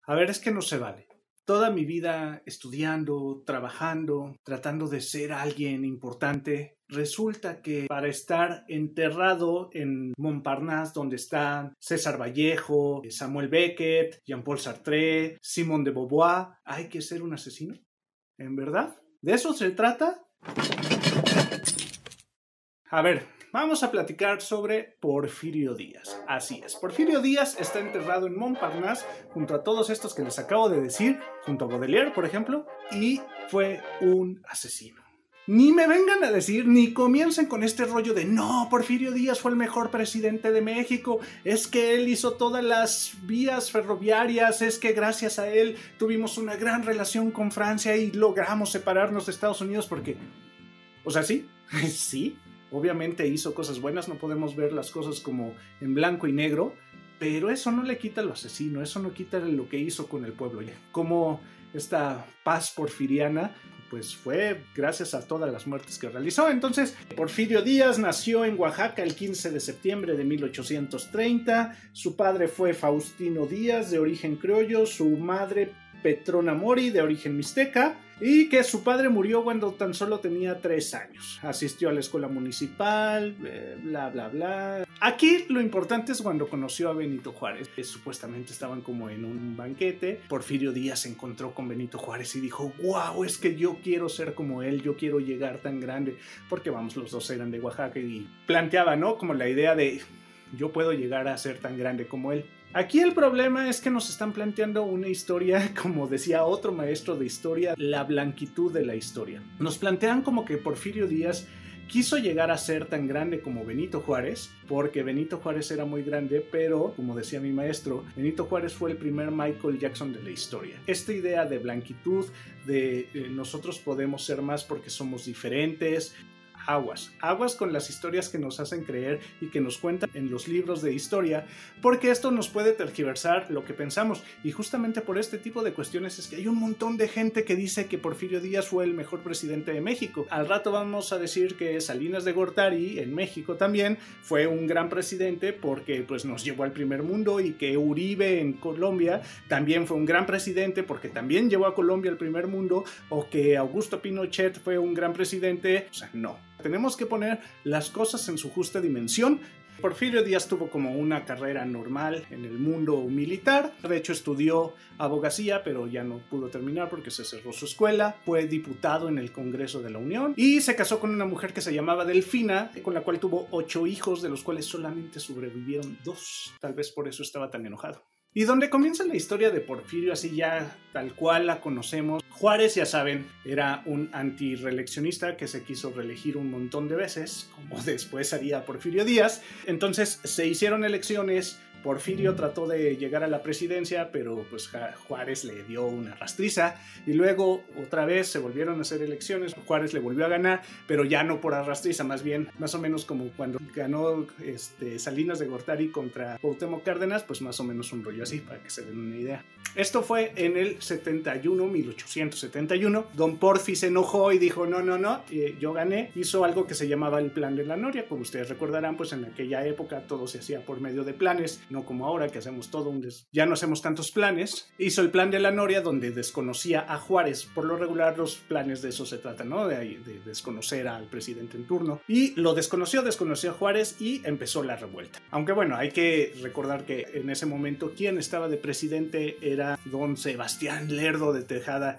A ver, es que no se vale. Toda mi vida estudiando, trabajando, tratando de ser alguien importante, resulta que para estar enterrado en Montparnasse, donde están César Vallejo, Samuel Beckett, Jean-Paul Sartre, Simone de Beauvoir, ¿hay que ser un asesino? ¿En verdad? ¿De eso se trata? A ver, vamos a platicar sobre Porfirio Díaz. Así es, Porfirio Díaz está enterrado en Montparnasse junto a todos estos que les acabo de decir, junto a Baudelaire, por ejemplo, y fue un asesino. Ni me vengan a decir, ni comiencen con este rollo de no, Porfirio Díaz fue el mejor presidente de México, es que él hizo todas las vías ferroviarias, es que gracias a él tuvimos una gran relación con Francia y logramos separarnos de Estados Unidos porque... O sea, sí, sí, obviamente hizo cosas buenas, no podemos ver las cosas como en blanco y negro, pero eso no le quita lo asesino, eso no quita lo que hizo con el pueblo. Como esta paz porfiriana, pues fue gracias a todas las muertes que realizó. Entonces, Porfirio Díaz nació en Oaxaca el 15 de septiembre de 1830. Su padre fue Faustino Díaz, de origen criollo, su madre Petrona Mori, de origen mixteca, y que su padre murió cuando tan solo tenía 3 años. Asistió a la escuela municipal, bla, bla, bla. Aquí lo importante es cuando conoció a Benito Juárez. Supuestamente estaban como en un banquete. Porfirio Díaz se encontró con Benito Juárez y dijo, wow, es que yo quiero ser como él, yo quiero llegar tan grande. Porque vamos, los dos eran de Oaxaca y planteaba, ¿no? Como la idea de yo puedo llegar a ser tan grande como él. Aquí el problema es que nos están planteando una historia, como decía otro maestro de historia, la blanquitud de la historia. Nos plantean como que Porfirio Díaz quiso llegar a ser tan grande como Benito Juárez, porque Benito Juárez era muy grande, pero, como decía mi maestro, Benito Juárez fue el primer Michael Jackson de la historia. Esta idea de blanquitud, de nosotros podemos ser más porque somos diferentes. Aguas con las historias que nos hacen creer y que nos cuentan en los libros de historia, porque esto nos puede tergiversar lo que pensamos, y justamente por este tipo de cuestiones es que hay un montón de gente que dice que Porfirio Díaz fue el mejor presidente de México. Al rato vamos a decir que Salinas de Gortari en México también fue un gran presidente porque pues nos llevó al primer mundo, y que Uribe en Colombia también fue un gran presidente porque también llevó a Colombia al primer mundo, o que Augusto Pinochet fue un gran presidente. O sea, no. Tenemos que poner las cosas en su justa dimensión. Porfirio Díaz tuvo como una carrera normal en el mundo militar. De hecho, estudió abogacía, pero ya no pudo terminar porque se cerró su escuela. Fue diputado en el Congreso de la Unión y se casó con una mujer que se llamaba Delfina, con la cual tuvo 8 hijos, de los cuales solamente sobrevivieron 2. Tal vez por eso estaba tan enojado. Y donde comienza la historia de Porfirio, así ya tal cual la conocemos. Juárez, ya saben, era un antirreeleccionista que se quiso reelegir un montón de veces, como después haría Porfirio Díaz. Entonces se hicieron elecciones. Porfirio trató de llegar a la presidencia, pero pues Juárez le dio una rastriza, y luego otra vez se volvieron a hacer elecciones. Juárez le volvió a ganar, pero ya no por arrastriza, más bien más o menos como cuando ganó Salinas de Gortari contra Cuauhtémoc Cárdenas, pues más o menos un rollo así, para que se den una idea. Esto fue en el 1871. Don Porfi se enojó y dijo, no, yo gané. Hizo algo que se llamaba el Plan de la Noria. Como ustedes recordarán, pues en aquella época todo se hacía por medio de planes, no como ahora que hacemos todo ya no hacemos tantos planes. Hizo el Plan de la Noria, donde desconocía a Juárez. Por lo regular los planes de eso se tratan, ¿no? De desconocer al presidente en turno. Y lo desconoció a Juárez y empezó la revuelta. Aunque bueno, hay que recordar que en ese momento quien estaba de presidente era don Sebastián Lerdo de Tejada,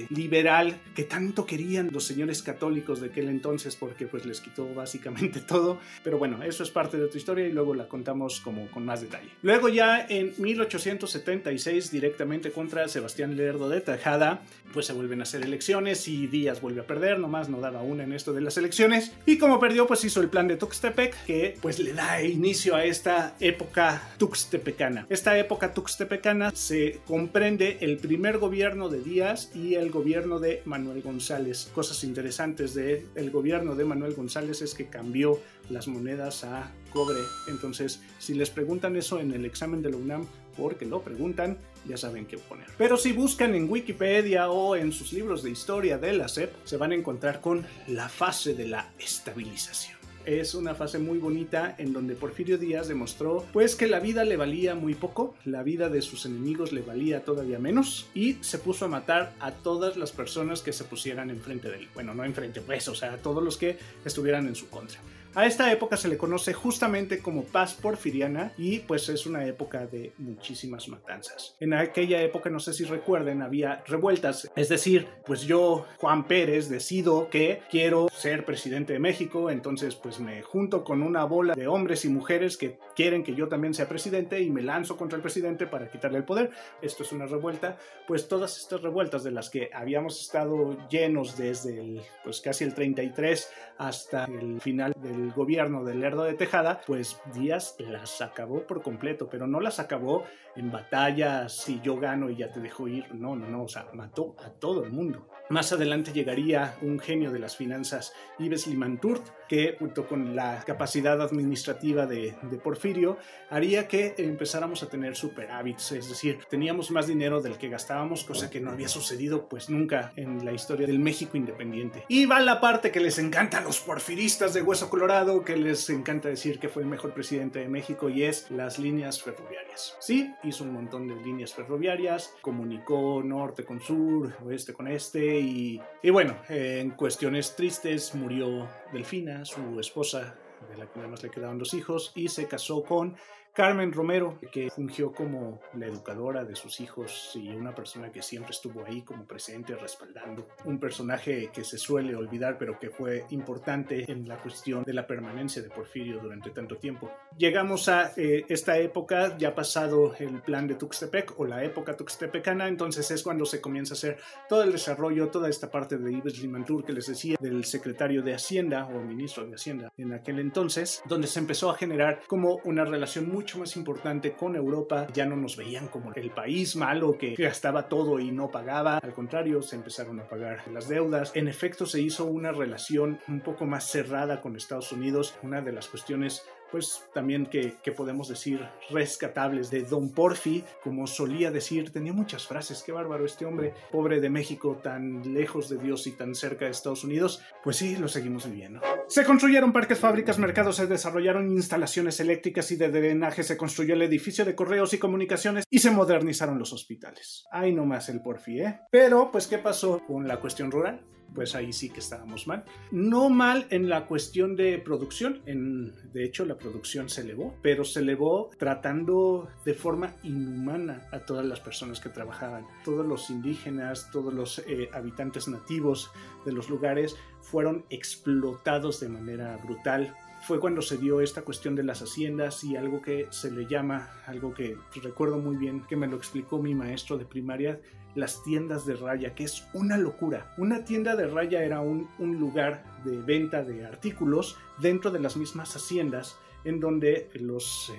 liberal que tanto querían los señores católicos de aquel entonces, porque pues les quitó básicamente todo. Pero bueno, eso es parte de tu historia y luego la contamos como con más detalle. Luego ya en 1876, directamente contra Sebastián Lerdo de Tejada, pues se vuelven a hacer elecciones y Díaz vuelve a perder, nomás no daba una en esto de las elecciones, y como perdió pues hizo el plan de Tuxtepec, que pues le da inicio a esta época tuxtepecana. Esta época tuxtepecana se comprende el primer gobierno de Díaz y el gobierno de Manuel González. Cosas interesantes del gobierno de Manuel González es que cambió las monedas a cobre. Entonces, si les preguntan eso en el examen de la UNAM, porque lo preguntan, ya saben qué poner. Pero si buscan en Wikipedia o en sus libros de historia de la SEP, se van a encontrar con la fase de la estabilización. es una fase muy bonita en donde Porfirio Díaz demostró pues que la vida le valía muy poco, la vida de sus enemigos le valía todavía menos y se puso a matar a todas las personas que se pusieran enfrente de él. Bueno, no enfrente pues, o sea, a todos los que estuvieran en su contra. A esta época se le conoce justamente como paz porfiriana y pues es una época de muchísimas matanzas. En aquella época, no sé si recuerden, había revueltas, es decir, pues yo, Juan Pérez, decido que quiero ser presidente de México, entonces pues me junto con una bola de hombres y mujeres que quieren que yo también sea presidente y me lanzo contra el presidente para quitarle el poder. Esto es una revuelta. Pues todas estas revueltas de las que habíamos estado llenos desde pues casi el 33 hasta el final del gobierno de Lerdo de Tejada, pues Díaz las acabó por completo, pero no las acabó en batallas, si yo gano y ya te dejo ir, no, o sea, mató a todo el mundo. Más adelante llegaría un genio de las finanzas, Yves Limantourt, que junto con la capacidad administrativa de Porfirio haría que empezáramos a tener superávits, es decir, teníamos más dinero del que gastábamos, cosa que no había sucedido pues nunca en la historia del México independiente. Y va la parte que les encanta a los porfiristas de hueso colorado, que les encanta decir que fue el mejor presidente de México, y es las líneas ferroviarias. Sí, hizo un montón de líneas ferroviarias, comunicó norte con sur, oeste con este, y bueno, en cuestiones tristes murió Delfina, su esposa, de la que nada más le quedaban 2 hijos, y se casó con Carmen Romero, que fungió como la educadora de sus hijos y una persona que siempre estuvo ahí como presente, respaldando. Un personaje que se suele olvidar, pero que fue importante en la cuestión de la permanencia de Porfirio durante tanto tiempo. Llegamos a esta época, ya pasado el plan de Tuxtepec o la época tuxtepecana, entonces es cuando se comienza a hacer todo el desarrollo, toda esta parte de Yves Limantourt que les decía, del secretario de Hacienda o ministro de Hacienda en aquel entonces, donde se empezó a generar como una relación mucho más importante con Europa. Ya no nos veían como el país malo que gastaba todo y no pagaba, al contrario, se empezaron a pagar las deudas. En efecto, se hizo una relación un poco más cerrada con Estados Unidos. Una de las cuestiones pues también que podemos decir rescatables de Don Porfi, como solía decir, tenía muchas frases, qué bárbaro este hombre, pobre de México, tan lejos de Dios y tan cerca de Estados Unidos. Pues sí, lo seguimos viviendo. Se construyeron parques, fábricas, mercados, se desarrollaron instalaciones eléctricas y de drenaje, se construyó el edificio de correos y comunicaciones y se modernizaron los hospitales. Ahí nomás el Porfi, ¿eh? Pero, pues, ¿qué pasó con la cuestión rural? Pues ahí sí que estábamos mal. No mal en la cuestión de producción, de hecho la producción se elevó, pero se elevó tratando de forma inhumana a todas las personas que trabajaban. Todos los indígenas, todos los habitantes nativos de los lugares fueron explotados de manera brutal. Fue cuando se dio esta cuestión de las haciendas y algo que se le llama, algo que recuerdo muy bien, que me lo explicó mi maestro de primaria, las tiendas de raya, que es una locura. Una tienda de raya era un lugar de venta de artículos dentro de las mismas haciendas, en donde los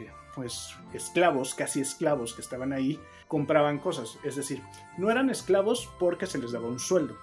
esclavos, casi esclavos que estaban ahí, compraban cosas. Es decir, no eran esclavos porque se les daba un sueldo,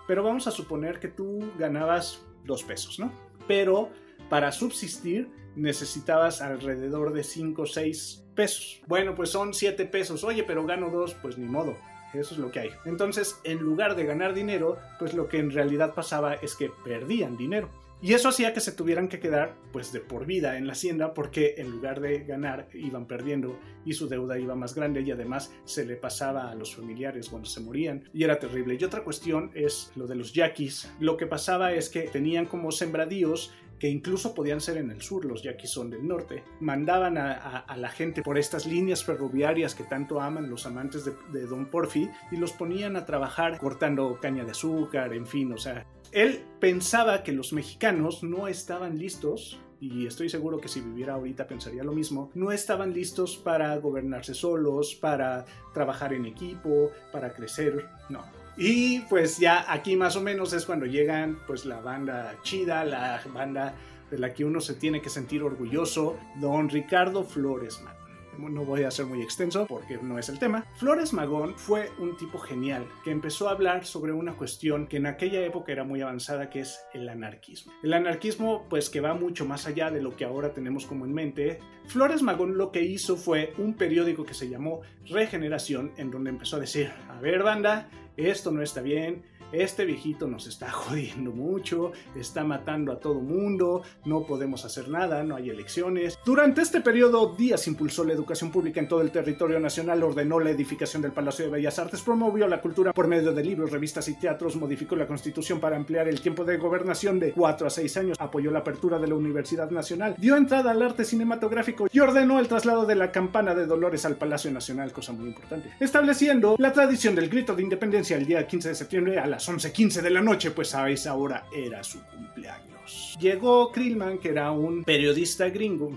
pero vamos a suponer que tú ganabas 2 pesos, ¿no? Pero para subsistir necesitabas alrededor de 5 o 6 pesos. Bueno, pues son 7 pesos. Oye, pero gano 2, pues ni modo. Eso es lo que hay. Entonces, en lugar de ganar dinero, pues lo que en realidad pasaba es que perdían dinero. Y eso hacía que se tuvieran que quedar pues de por vida en la hacienda, porque en lugar de ganar iban perdiendo y su deuda iba más grande, y además se le pasaba a los familiares cuando se morían y era terrible. Y otra cuestión es lo de los yaquis. Lo que pasaba es que tenían como sembradíos que incluso podían ser en el sur, los yaquis son del norte. Mandaban a la gente por estas líneas ferroviarias que tanto aman los amantes de Don Porfi y los ponían a trabajar cortando caña de azúcar, en fin, o sea, él pensaba que los mexicanos no estaban listos, y estoy seguro que si viviera ahorita pensaría lo mismo, no estaban listos para gobernarse solos, para trabajar en equipo, para crecer, no. Y pues ya aquí más o menos es cuando llegan pues la banda chida, la banda de la que uno se tiene que sentir orgulloso, Don Ricardo Flores Magón. No voy a ser muy extenso porque no es el tema. Flores Magón fue un tipo genial que empezó a hablar sobre una cuestión que en aquella época era muy avanzada, que es el anarquismo. El anarquismo pues que va mucho más allá de lo que ahora tenemos como en mente. Flores Magón lo que hizo fue un periódico que se llamó Regeneración, en donde empezó a decir, a ver banda, esto no está bien, este viejito nos está jodiendo mucho, está matando a todo mundo, no podemos hacer nada, no hay elecciones. Durante este periodo, Díaz impulsó la educación pública en todo el territorio nacional, ordenó la edificación del Palacio de Bellas Artes, promovió la cultura por medio de libros, revistas y teatros, modificó la Constitución para ampliar el tiempo de gobernación de 4 a 6 años, apoyó la apertura de la Universidad Nacional, dio entrada al arte cinematográfico y ordenó el traslado de la Campana de Dolores al Palacio Nacional, cosa muy importante, estableciendo la tradición del grito de independencia el día 15 de septiembre a las 11:15 de la noche, pues a esa hora era su cumpleaños. Llegó Krillman, que era un periodista gringo,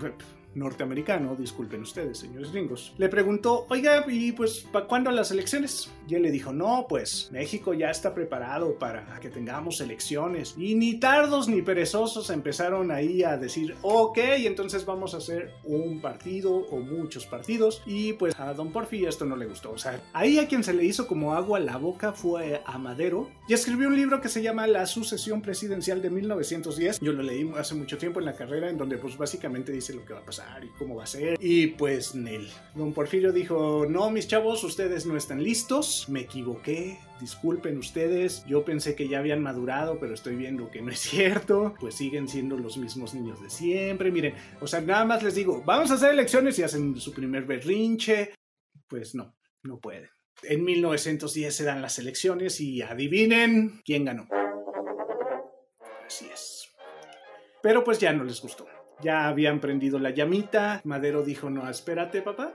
norteamericano, disculpen ustedes, señores gringos, le preguntó, oiga, ¿y pues para cuándo las elecciones? Y él le dijo, no, pues México ya está preparado para que tengamos elecciones. Y ni tardos ni perezosos empezaron ahí a decir, ok, entonces vamos a hacer un partido o muchos partidos. Y pues a don Porfi esto no le gustó. O sea, ahí a quien se le hizo como agua a la boca fue a Madero, y escribió un libro que se llama La sucesión presidencial de 1910. Yo lo leí hace mucho tiempo en la carrera, en donde pues básicamente dice lo que va a pasar y cómo va a ser, y pues Nel. Don Porfirio dijo, no, mis chavos, ustedes no están listos, me equivoqué, disculpen ustedes, yo pensé que ya habían madurado, pero estoy viendo que no es cierto, pues siguen siendo los mismos niños de siempre, miren, o sea, nada más les digo, vamos a hacer elecciones y hacen su primer berrinche, pues no pueden. En 1910 se dan las elecciones y adivinen quién ganó. Así es. Pero pues ya no les gustó. Ya habían prendido la llamita. Madero dijo, no, espérate, papá.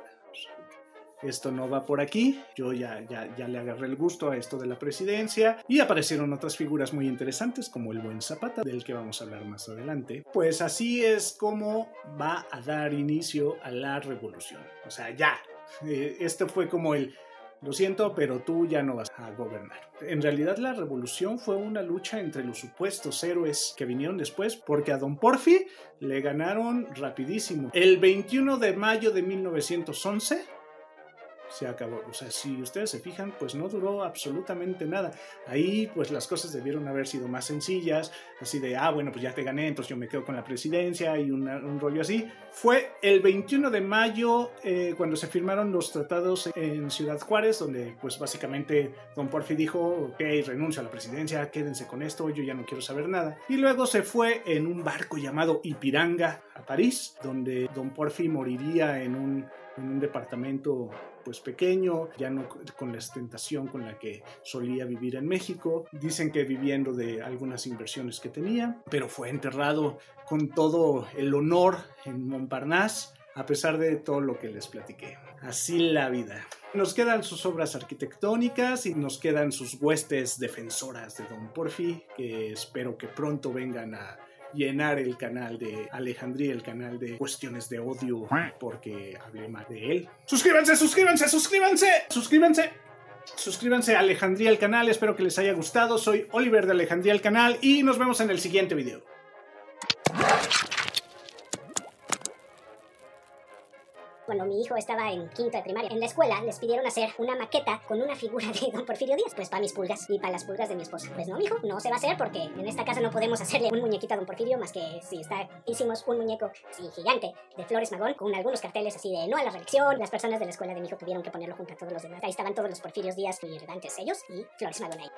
Esto no va por aquí. Yo ya le agarré el gusto a esto de la presidencia. Y aparecieron otras figuras muy interesantes, como el buen Zapata, del que vamos a hablar más adelante. Pues así es como va a dar inicio a la revolución. O sea, ya. Esto fue como el... Lo siento, pero tú ya no vas a gobernar. En realidad la revolución fue una lucha entre los supuestos héroes que vinieron después, porque a don Porfi le ganaron rapidísimo. El 21 de mayo de 1911 se acabó. O sea, si ustedes se fijan, pues no duró absolutamente nada. Ahí pues las cosas debieron haber sido más sencillas, así de, bueno, pues ya te gané, entonces yo me quedo con la presidencia y un rollo así. Fue el 21 de mayo cuando se firmaron los tratados en Ciudad Juárez, donde pues básicamente don Porfi dijo, ok, renuncio a la presidencia, quédense con esto, yo ya no quiero saber nada. Y luego se fue en un barco llamado Ipiranga a París, donde don Porfi moriría en un departamento pues pequeño, ya no con la ostentación con la que solía vivir en México. Dicen que viviendo de algunas inversiones que tenía, pero fue enterrado con todo el honor en Montparnasse, a pesar de todo lo que les platiqué. Así la vida. Nos quedan sus obras arquitectónicas y nos quedan sus huestes defensoras de don Porfi, que espero que pronto vengan a llenar el canal de Alejandría, el canal de Cuestiones de Odio, porque hablé mal de él. ¡Suscríbanse, suscríbanse, suscríbanse! ¡Suscríbanse! Suscríbanse a Alejandría el canal, espero que les haya gustado. Soy Oliver de Alejandría el canal y nos vemos en el siguiente video. Cuando mi hijo estaba en quinto de primaria, en la escuela les pidieron hacer una maqueta con una figura de don Porfirio Díaz, pues para mis pulgas y para las pulgas de mi esposa. Pues no, mijo, no se va a hacer porque en esta casa no podemos hacerle un muñequito a don Porfirio, más que si hicimos un muñeco así gigante de Flores Magón con algunos carteles así de no a la reelección. Las personas de la escuela de mi hijo tuvieron que ponerlo junto a todos los demás. Ahí estaban todos los Porfirios Díaz y redantes ellos y Flores Magón ahí.